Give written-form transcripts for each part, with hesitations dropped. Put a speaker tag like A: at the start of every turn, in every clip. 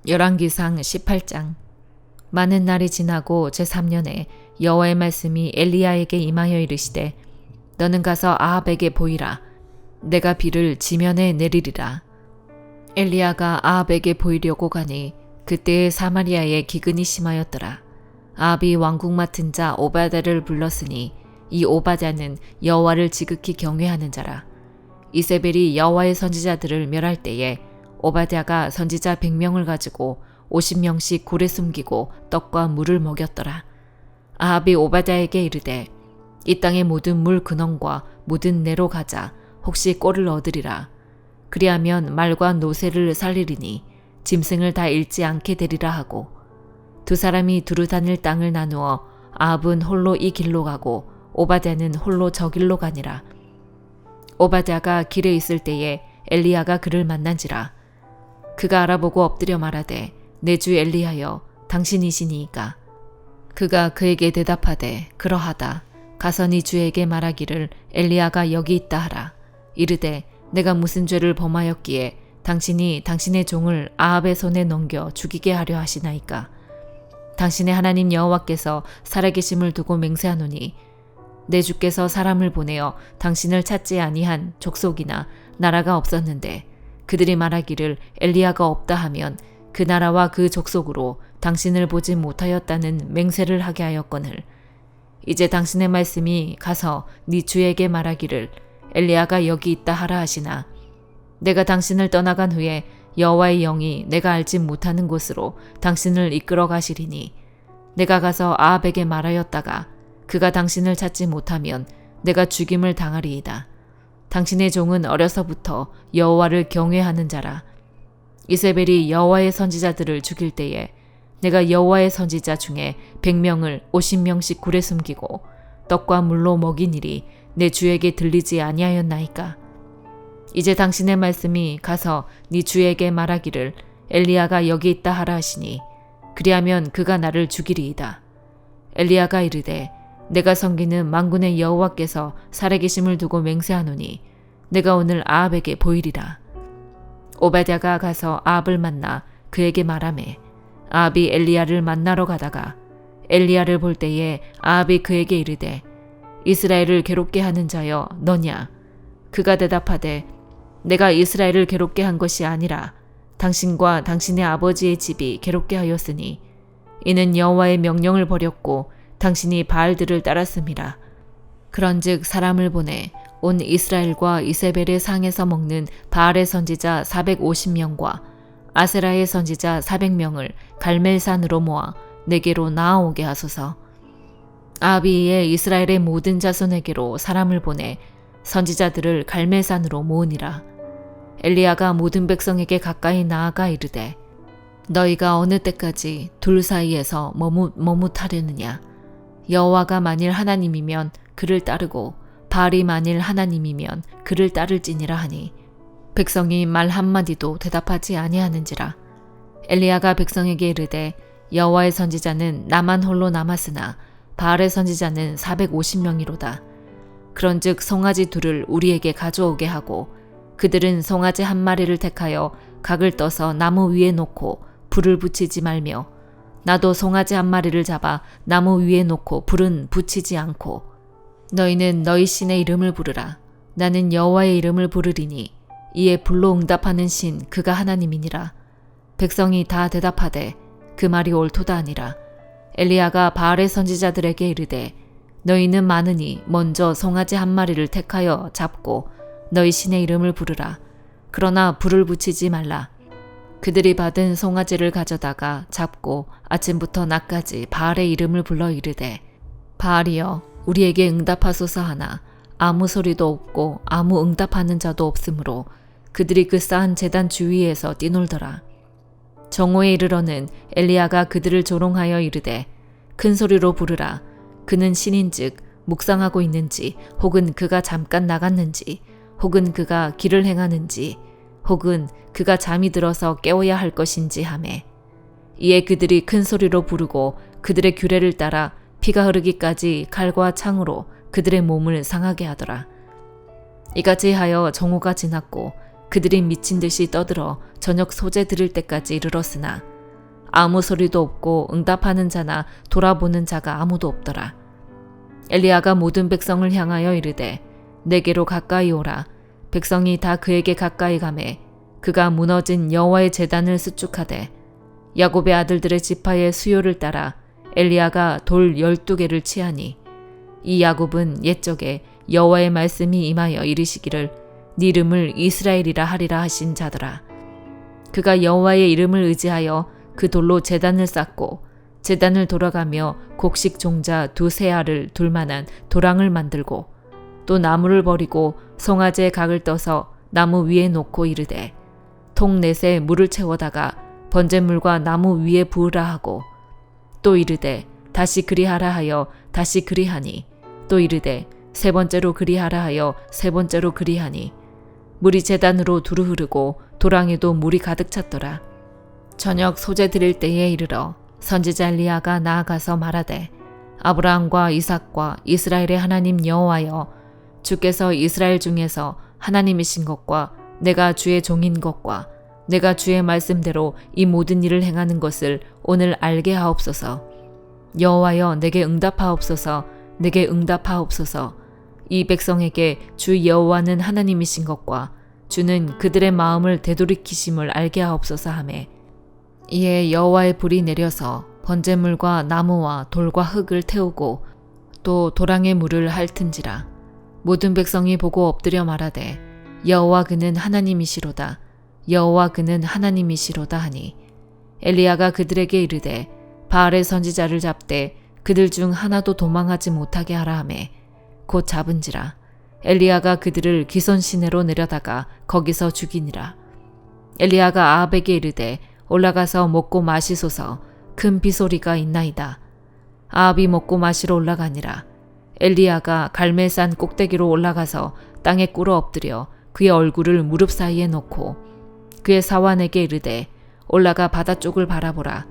A: 열왕기상 18장. 많은 날이 지나고 제3년에 여호와의 말씀이 엘리야에게 임하여 이르시되 너는 가서 아합에게 보이라. 내가 비를 지면에 내리리라. 엘리야가 아합에게 보이려고 가니 그때에 사마리아에 기근이 심하였더라. 아합이 왕궁 맡은 자 오바댜를 불렀으니 이 오바댜는 여호와를 지극히 경외하는 자라. 이세벨이 여호와의 선지자들을 멸할 때에 오바댜가 선지자 100명을 가지고 50명씩 굴에 숨기고 떡과 물을 먹였더라. 아합이 오바댜에게 이르되 이 땅의 모든 물 근원과 모든 내로 가자. 혹시 꼴을 얻으리라. 그리하면 말과 노새를 살리리니 짐승을 다 잃지 않게 되리라 하고, 두 사람이 두루 다닐 땅을 나누어 아합은 홀로 이 길로 가고 오바댜는 홀로 저 길로 가니라. 오바댜가 길에 있을 때에 엘리야가 그를 만난지라. 그가 알아보고 엎드려 말하되 내 주 엘리야여 당신이시니이까. 그가 그에게 대답하되 그러하다. 가서 네 주에게 말하기를 엘리야가 여기 있다 하라. 이르되 내가 무슨 죄를 범하였기에 당신이 당신의 종을 아합의 손에 넘겨 죽이게 하려 하시나이까. 당신의 하나님 여호와께서 살아계심을 두고 맹세하노니 내 주께서 사람을 보내어 당신을 찾지 아니한 족속이나 나라가 없었는데 그들이 말하기를 엘리야가 없다 하면 그 나라와 그 족속으로 당신을 보지 못하였다는 맹세를 하게 하였거늘 이제 당신의 말씀이 가서 네 주에게 말하기를 엘리야가 여기 있다 하라 하시나 내가 당신을 떠나간 후에 여호와의 영이 내가 알지 못하는 곳으로 당신을 이끌어 가시리니 내가 가서 아합에게 말하였다가 그가 당신을 찾지 못하면 내가 죽임을 당하리이다. 당신의 종은 어려서부터 여호와를 경외하는 자라. 이세벨이 여호와의 선지자들을 죽일 때에 내가 여호와의 선지자 중에 100명을 50명씩 굴에 숨기고 떡과 물로 먹인 일이 내 주에게 들리지 아니하였나이까. 이제 당신의 말씀이 가서 네 주에게 말하기를 엘리야가 여기 있다 하라 하시니 그리하면 그가 나를 죽이리이다. 엘리야가 이르되 내가 섬기는 만군의 여호와께서 살아계심을 두고 맹세하노니 내가 오늘 아합에게 보이리라. 오바댜가 가서 아합을 만나 그에게 말하매 아합이 엘리야를 만나러 가다가 엘리야를 볼 때에 아합이 그에게 이르되 이스라엘을 괴롭게 하는 자여 너냐. 그가 대답하되 내가 이스라엘을 괴롭게 한 것이 아니라 당신과 당신의 아버지의 집이 괴롭게 하였으니 이는 여호와의 명령을 버렸고 당신이 바알들을 따랐음이라. 그런즉 사람을 보내 온 이스라엘과 이세벨의 상에서 먹는 바알의 선지자 450명과 아세라의 선지자 400명을 갈멜산으로 모아 내게로 나아오게 하소서. 아합이 이에 이스라엘의 모든 자손에게로 사람을 보내 선지자들을 갈멜산으로 모으니라. 엘리야가 모든 백성에게 가까이 나아가 이르되 너희가 어느 때까지 둘 사이에서 머뭇하려느냐. 여호와가 만일 하나님이면 그를 따르고 바알이 만일 하나님이면 그를 따를지니라 하니 백성이 말 한마디도 대답하지 아니하는지라. 엘리야가 백성에게 이르되 여호와의 선지자는 나만 홀로 남았으나 바알의 선지자는 450명이로다. 그런즉 송아지 둘을 우리에게 가져오게 하고 그들은 송아지 한 마리를 택하여 각을 떠서 나무 위에 놓고 불을 붙이지 말며 나도 송아지 한 마리를 잡아 나무 위에 놓고 불은 붙이지 않고 너희는 너희 신의 이름을 부르라. 나는 여호와의 이름을 부르리니 이에 불로 응답하는 신 그가 하나님이니라. 백성이 다 대답하되 그 말이 옳도다 하니라. 엘리야가 바알의 선지자들에게 이르되 너희는 많으니 먼저 송아지 한 마리를 택하여 잡고 너희 신의 이름을 부르라. 그러나 불을 붙이지 말라. 그들이 받은 송아지를 가져다가 잡고 아침부터 낮까지 바알의 이름을 불러 이르되 바알이여 우리에게 응답하소서 하나 아무 소리도 없고 아무 응답하는 자도 없으므로 그들이 그 쌓은 제단 주위에서 뛰놀더라. 정오에 이르러는 엘리야가 그들을 조롱하여 이르되 큰 소리로 부르라. 그는 신인즉 묵상하고 있는지 혹은 그가 잠깐 나갔는지 혹은 그가 길을 행하는지 혹은 그가 잠이 들어서 깨워야 할 것인지 하매 이에 그들이 큰 소리로 부르고 그들의 규례를 따라 피가 흐르기까지 칼과 창으로 그들의 몸을 상하게 하더라. 이같이 하여 정오가 지났고 그들이 미친 듯이 떠들어 저녁 소재 들을 때까지 이르렀으나 아무 소리도 없고 응답하는 자나 돌아보는 자가 아무도 없더라. 엘리야가 모든 백성을 향하여 이르되 내게로 가까이 오라. 백성이 다 그에게 가까이 가매 그가 무너진 여호와의 제단을 수축하되 야곱의 아들들의 지파의 수요를 따라 엘리야가 돌 12개를 취하니 이 야곱은 옛적에 여호와의 말씀이 임하여 이르시기를 네 이름을 이스라엘이라 하리라 하신 자더라. 그가 여호와의 이름을 의지하여 그 돌로 제단을 쌓고 제단을 돌아가며 곡식 종자 2세알을 둘 만한 도랑을 만들고 또 나무를 버리고 송아지의 각을 떠서 나무 위에 놓고 이르되 통 넷에 물을 채워다가 번제물과 나무 위에 부으라 하고 또 이르되 다시 그리하라 하여 다시 그리하니 또 이르되 세 번째로 그리하라 하여 세 번째로 그리하니 물이 제단으로 두루 흐르고 도랑에도 물이 가득 찼더라. 저녁 소제 드릴 때에 이르러 선지자 엘리야가 나아가서 말하되 아브라함과 이삭과 이스라엘의 하나님 여호와여 주께서 이스라엘 중에서 하나님이신 것과 내가 주의 종인 것과 내가 주의 말씀대로 이 모든 일을 행하는 것을 오늘 알게 하옵소서. 여호와여 내게 응답하옵소서. 내게 응답하옵소서. 이 백성에게 주 여호와는 하나님이신 것과 주는 그들의 마음을 되돌이키심을 알게 하옵소서 하매 이에 여호와의 불이 내려서 번제물과 나무와 돌과 흙을 태우고 또 도랑의 물을 핥은지라. 모든 백성이 보고 엎드려 말하되 여호와 그는 하나님이시로다. 여호와 그는 하나님이시로다 하니 엘리야가 그들에게 이르되 바알의 선지자를 잡되 그들 중 하나도 도망하지 못하게 하라 하매 곧 잡은지라. 엘리야가 그들을 기손 시내로 내려다가 거기서 죽이니라. 엘리야가 아합에게 이르되 올라가서 먹고 마시소서. 큰 비소리가 있나이다. 아합이 먹고 마시러 올라가니라. 엘리야가 갈멜산 꼭대기로 올라가서 땅에 꿇어 엎드려 그의 얼굴을 무릎 사이에 놓고 그의 사환에게 이르되 올라가 바다 쪽을 바라보라.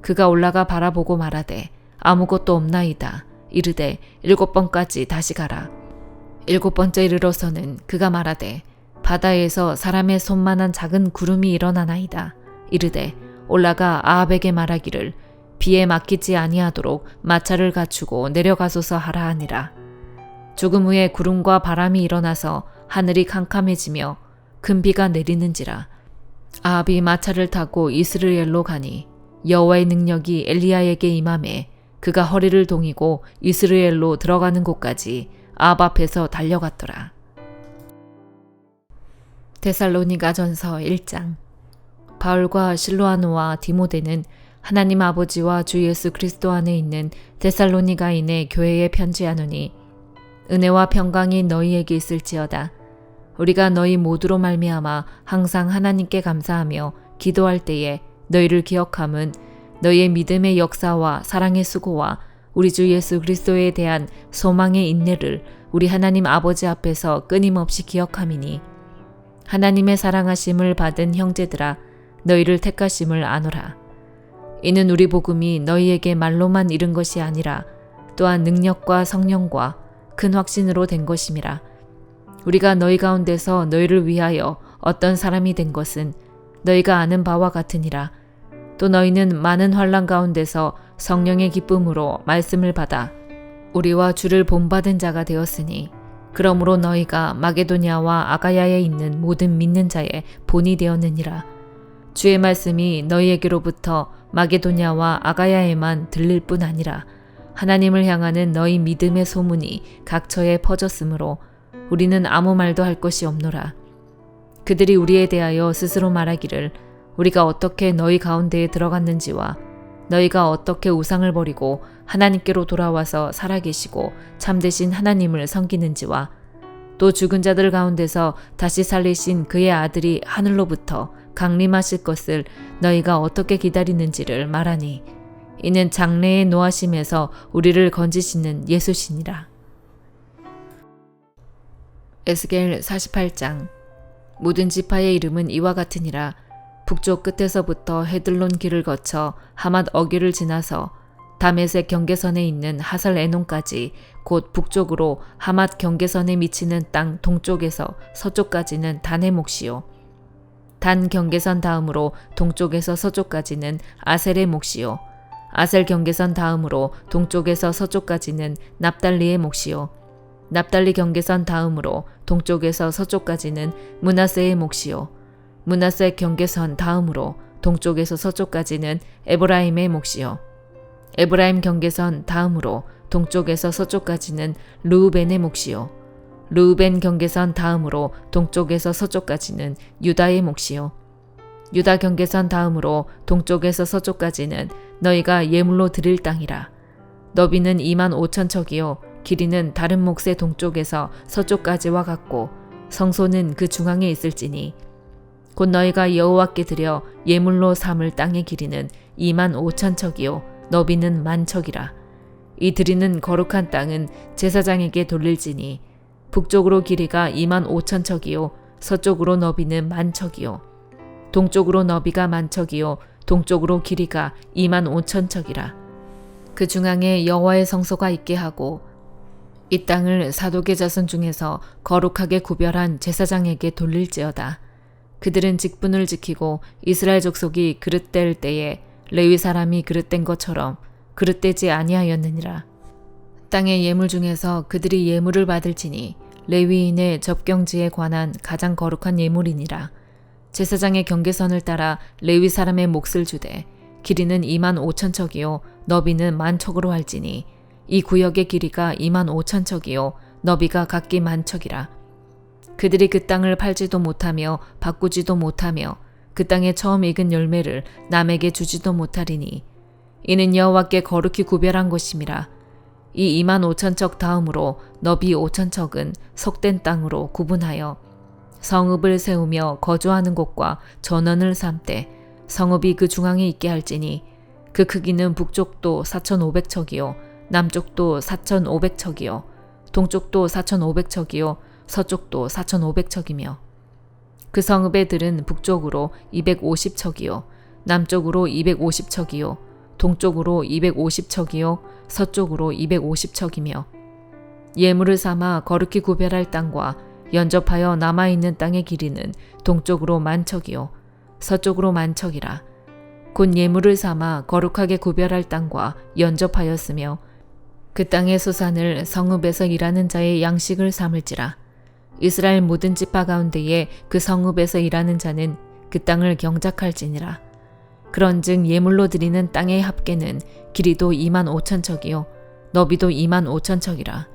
A: 그가 올라가 바라보고 말하되 아무것도 없나이다. 이르되 7번까지 다시 가라. 7번째 이르러서는 그가 말하되 바다에서 사람의 손만한 작은 구름이 일어나나이다. 이르되 올라가 아합에게 말하기를 비에 맡기지 아니하도록 마차를 갖추고 내려가소서 하라 하니라. 조금 후에 구름과 바람이 일어나서 하늘이 캄캄해지며 큰 비가 내리는지라. 아합이 마차를 타고 이스라엘로 가니 여호와의 능력이 엘리야에게 임하매 그가 허리를 동이고 이스라엘로 들어가는 곳까지 아합 앞에서 달려갔더라. 데살로니가전서 1장. 바울과 실로아노와 디모데는 하나님 아버지와 주 예수 그리스도 안에 있는 데살로니가인의 교회에 편지하노니 은혜와 평강이 너희에게 있을지어다. 우리가 너희 모두로 말미암아 항상 하나님께 감사하며 기도할 때에 너희를 기억함은 너희의 믿음의 역사와 사랑의 수고와 우리 주 예수 그리스도에 대한 소망의 인내를 우리 하나님 아버지 앞에서 끊임없이 기억함이니 하나님의 사랑하심을 받은 형제들아 너희를 택하심을 아노라. 이는 우리 복음이 너희에게 말로만 이른 것이 아니라 또한 능력과 성령과 큰 확신으로 된 것임이라. 우리가 너희 가운데서 너희를 위하여 어떤 사람이 된 것은 너희가 아는 바와 같으니라. 또 너희는 많은 환난 가운데서 성령의 기쁨으로 말씀을 받아 우리와 주를 본받은 자가 되었으니 그러므로 너희가 마게도냐와 아가야에 있는 모든 믿는 자의 본이 되었느니라. 주의 말씀이 너희에게로부터 마게도냐와 아가야에만 들릴 뿐 아니라 하나님을 향하는 너희 믿음의 소문이 각처에 퍼졌으므로 우리는 아무 말도 할 것이 없노라. 그들이 우리에 대하여 스스로 말하기를 우리가 어떻게 너희 가운데에 들어갔는지와 너희가 어떻게 우상을 버리고 하나님께로 돌아와서 살아계시고 참되신 하나님을 섬기는지와 또 죽은 자들 가운데서 다시 살리신 그의 아들이 하늘로부터 강림하실 것을 너희가 어떻게 기다리는지를 말하니 이는 장래의 노하심에서 우리를 건지시는 예수시니라. 에스겔 48장. 모든 지파의 이름은 이와 같으니라. 북쪽 끝에서부터 헤들론 길을 거쳐 하맛 어귀를 지나서 다메섹 경계선에 있는 하살 에논까지 곧 북쪽으로 하맛 경계선에 미치는 땅 동쪽에서 서쪽까지는 단의 몫이요. 단 경계선 다음으로 동쪽에서 서쪽까지는 아셀의 몫이요. 아셀 경계선 다음으로 동쪽에서 서쪽까지는 납달리의 몫이요. 납달리 경계선 다음으로 동쪽에서 서쪽까지는 므낫세의 몫이요. 므낫세 경계선 다음으로 동쪽에서 서쪽까지는 에브라임의 몫이요. 에브라임 경계선 다음으로 동쪽에서 서쪽까지는 르우벤의 몫이요. 르우벤 경계선 다음으로 동쪽에서 서쪽까지는 유다의 몫이요. 유다 경계선 다음으로 동쪽에서 서쪽까지는 너희가 예물로 드릴 땅이라. 너비는 25,000척이요 길이는 다른 몫의 동쪽에서 서쪽까지와 같고 성소는 그 중앙에 있을지니 곧 너희가 여호와께 드려 예물로 삼을 땅의 길이는 25,000척이요 너비는 10,000척이라. 이 드리는 거룩한 땅은 제사장에게 돌릴지니 북쪽으로 길이가 25,000척이요 서쪽으로 너비는 10,000척이요 동쪽으로 너비가 10,000척이요 동쪽으로 길이가 25,000척이라. 그 중앙에 여호와의 성소가 있게 하고 이 땅을 사독의 자손 중에서 거룩하게 구별한 제사장에게 돌릴지어다. 그들은 직분을 지키고 이스라엘 족속이 그릇될 때에 레위 사람이 그릇된 것처럼 그릇되지 아니하였느니라. 땅의 예물 중에서 그들이 예물을 받을지니 레위인의 접경지에 관한 가장 거룩한 예물이니라. 제사장의 경계선을 따라 레위 사람의 몫을 주되 길이는 25,000척이요 너비는 10,000척으로 할지니 이 구역의 길이가 25,000척이요 너비가 각기 10,000척이라. 그들이 그 땅을 팔지도 못하며 바꾸지도 못하며 그 땅에 처음 익은 열매를 남에게 주지도 못하리니 이는 여호와께 거룩히 구별한 것임이라. 이 25,000척 다음으로 너비 5,000척은 속된 땅으로 구분하여 성읍을 세우며 거주하는 곳과 전원을 삼되 성읍이 그 중앙에 있게 할지니 그 크기는 북쪽도 4,500척이요 남쪽도 4,500척이요 동쪽도 4,500척이요 서쪽도 4,500척이며 그 성읍의 들은 북쪽으로 250척이요 남쪽으로 250척이요 동쪽으로 250척이요 서쪽으로 250척이며 예물을 삼아 거룩히 구별할 땅과 연접하여 남아있는 땅의 길이는 동쪽으로 10,000척이요 서쪽으로 10,000척이라. 곧 예물을 삼아 거룩하게 구별할 땅과 연접하였으며 그 땅의 소산을 성읍에서 일하는 자의 양식을 삼을지라. 이스라엘 모든 지파 가운데에 그 성읍에서 일하는 자는 그 땅을 경작할지니라. 그런즉 예물로 드리는 땅의 합계는 길이도 25,000척이요 너비도 25,000척이라.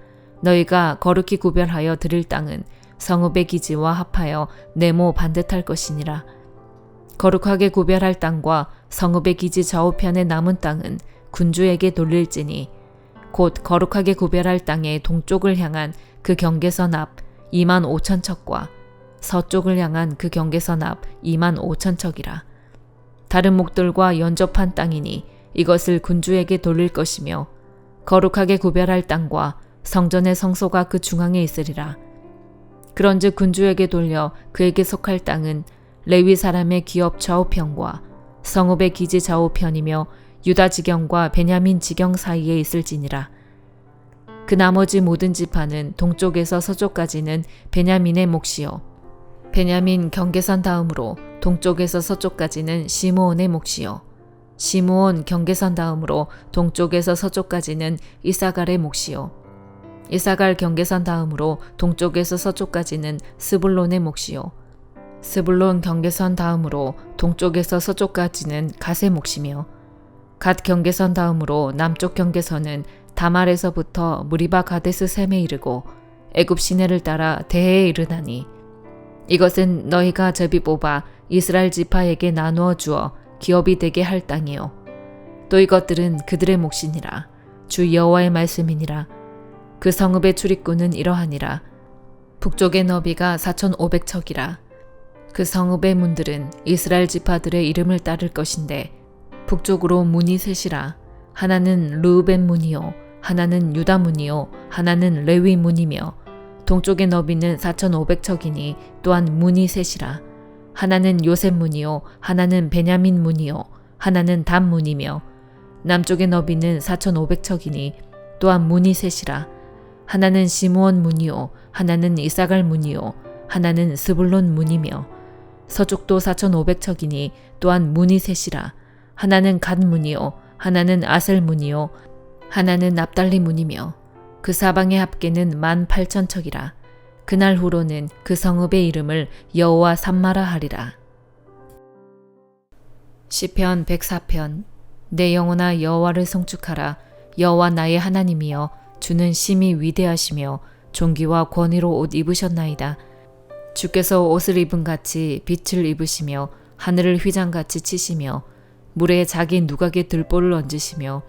A: 너희가 거룩히 구별하여 드릴 땅은 성읍의 기지와 합하여 네모 반듯할 것이니라. 거룩하게 구별할 땅과 성읍의 기지 좌우편에 남은 땅은 군주에게 돌릴지니 곧 거룩하게 구별할 땅의 동쪽을 향한 그 경계선 앞 25,000척과 서쪽을 향한 그 경계선 앞 25,000척이라. 다른 목들과 연접한 땅이니 이것을 군주에게 돌릴 것이며 거룩하게 구별할 땅과 성전의 성소가 그 중앙에 있으리라. 그런즉 군주에게 돌려 그에게 속할 땅은 레위 사람의 기업 좌우편과 성읍의 기지 좌우편이며 유다 지경과 베냐민 지경 사이에 있을지니라. 그 나머지 모든 지파는 동쪽에서 서쪽까지는 베냐민의 몫이요 베냐민 경계선 다음으로 동쪽에서 서쪽까지는 시므온의 몫이요 시므온 경계선 다음으로 동쪽에서 서쪽까지는 이사갈의 몫이요 이사갈 경계선 다음으로 동쪽에서 서쪽까지는 스불론의 몫이요 스불론 경계선 다음으로 동쪽에서 서쪽까지는 갓의 몫이며 갓 경계선 다음으로 남쪽 경계선은 다말에서부터 무리바 가데스 셈에 이르고 애굽 시내를 따라 대해에 이르나니 이것은 너희가 제비 뽑아 이스라엘 지파에게 나누어 주어 기업이 되게 할 땅이요 또 이것들은 그들의 몫이니라. 주 여호와의 말씀이니라. 그 성읍의 출입구는 이러하니라. 북쪽의 너비가 4,500척이라. 그 성읍의 문들은 이스라엘 지파들의 이름을 따를 것인데 북쪽으로 문이 셋이라. 하나는 르우벤 문이요 하나는 유다 문이요 하나는 레위 문이며 동쪽의 너비는 4,500척이니 또한 문이 셋이라. 하나는 요셉 문이요 하나는 베냐민 문이요 하나는 단 문이며 남쪽의 너비는 4,500척이니 또한 문이 셋이라. 하나는 시므온 문이요 하나는 이사갈 문이요 하나는 스불론 문이며 서쪽도 4,500척이니 또한 문이 셋이라. 하나는 갓 문이요, 하나는 아셀 문이요, 하나는 납달리 문이며 그 사방의 합계는 18,000척이라. 그날 후로는 그 성읍의 이름을 여호와 삼마라 하리라. 시편 104편. 내 영혼아 여호와를 송축하라. 여호와 나의 하나님이여, 주는 심히 위대하시며 존귀와 권위로 옷 입으셨나이다. 주께서 옷을 입은 같이 빛을 입으시며 하늘을 휘장같이 치시며 물에 자기 누각에 들보를 얹으시며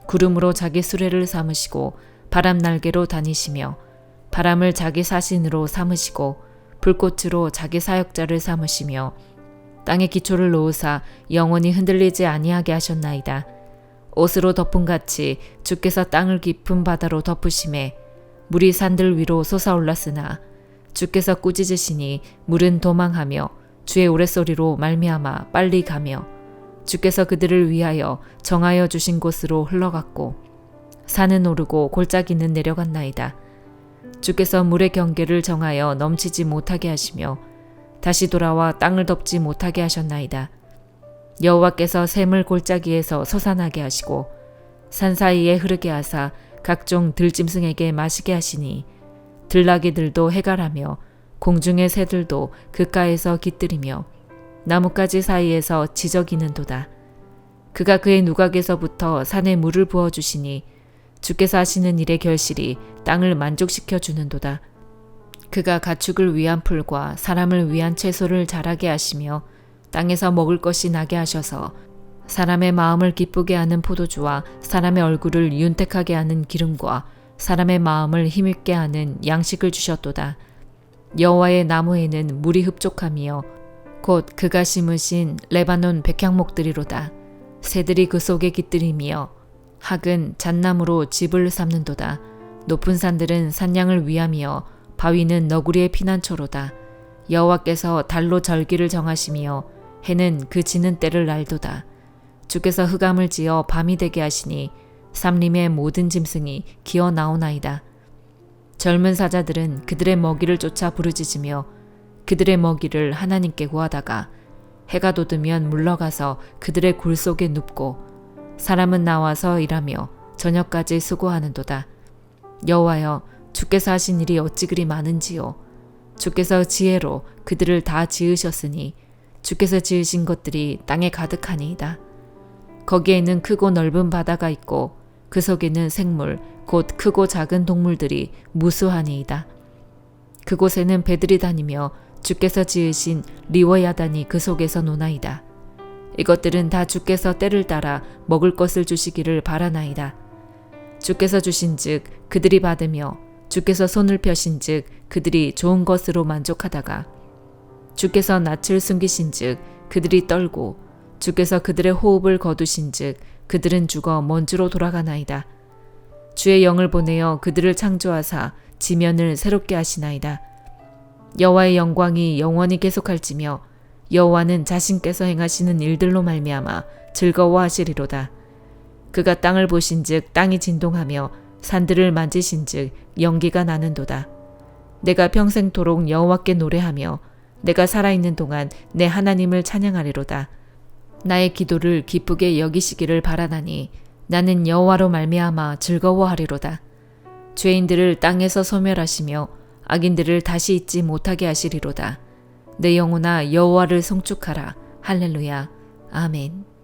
A: 구름으로 자기 수레를 삼으시고 바람 날개로 다니시며 바람을 자기 사신으로 삼으시고 불꽃으로 자기 사역자를 삼으시며 땅에 기초를 놓으사 영원히 흔들리지 아니하게 하셨나이다. 옷으로 덮은 같이 주께서 땅을 깊은 바다로 덮으심에 물이 산들 위로 솟아올랐으나 주께서 꾸짖으시니 물은 도망하며 주의 우레소리로 말미암아 빨리 가며 주께서 그들을 위하여 정하여 주신 곳으로 흘러갔고 산은 오르고 골짜기는 내려갔나이다. 주께서 물의 경계를 정하여 넘치지 못하게 하시며 다시 돌아와 땅을 덮지 못하게 하셨나이다. 여호와께서 샘을 골짜기에서 솟아나게 하시고 산 사이에 흐르게 하사 각종 들짐승에게 마시게 하시니 들나귀들도 해갈하며 공중의 새들도 그가에서 깃들이며 나뭇가지 사이에서 지저귀는도다. 그가 그의 누각에서부터 산에 물을 부어주시니 주께서 하시는 일의 결실이 땅을 만족시켜 주는도다. 그가 가축을 위한 풀과 사람을 위한 채소를 자라게 하시며 땅에서 먹을 것이 나게 하셔서 사람의 마음을 기쁘게 하는 포도주와 사람의 얼굴을 윤택하게 하는 기름과 사람의 마음을 힘있게 하는 양식을 주셨도다. 여호와의 나무에는 물이 흡족함이요 곧 그가 심으신 레바논 백향목들이로다. 새들이 그 속에 깃들이며 학은 잣나무로 집을 삼는도다. 높은 산들은 산양을 위함이여 바위는 너구리의 피난처로다. 여호와께서 달로 절기를 정하시며 해는 그 지는 때를 알도다. 주께서 흑암을 지어 밤이 되게 하시니 삼림의 모든 짐승이 기어 나오나이다. 젊은 사자들은 그들의 먹이를 쫓아 부르짖으며 그들의 먹이를 하나님께 구하다가 해가 돋으면 물러가서 그들의 굴 속에 눕고 사람은 나와서 일하며 저녁까지 수고하는도다. 여호와여, 주께서 하신 일이 어찌 그리 많은지요. 주께서 지혜로 그들을 다 지으셨으니 주께서 지으신 것들이 땅에 가득하니이다. 거기에는 크고 넓은 바다가 있고 그 속에는 생물 곧 크고 작은 동물들이 무수하니이다. 그곳에는 배들이 다니며 주께서 지으신 리워야단이 그 속에서 노나이다. 이것들은 다 주께서 때를 따라 먹을 것을 주시기를 바라나이다. 주께서 주신즉 그들이 받으며 주께서 손을 펴신즉 그들이 좋은 것으로 만족하다가 주께서 낯을 숨기신즉 그들이 떨고 주께서 그들의 호흡을 거두신즉 그들은 죽어 먼지로 돌아가나이다. 주의 영을 보내어 그들을 창조하사 지면을 새롭게 하시나이다. 여호와의 영광이 영원히 계속할지며 여호와는 자신께서 행하시는 일들로 말미암아 즐거워하시리로다. 그가 땅을 보신즉 땅이 진동하며 산들을 만지신즉 연기가 나는도다. 내가 평생토록 여호와께 노래하며 내가 살아있는 동안 내 하나님을 찬양하리로다. 나의 기도를 기쁘게 여기시기를 바라나니 나는 여호와로 말미암아 즐거워하리로다. 죄인들을 땅에서 소멸하시며 악인들을 다시 잊지 못하게 하시리로다. 내 영혼아 여호와를 송축하라. 할렐루야. 아멘.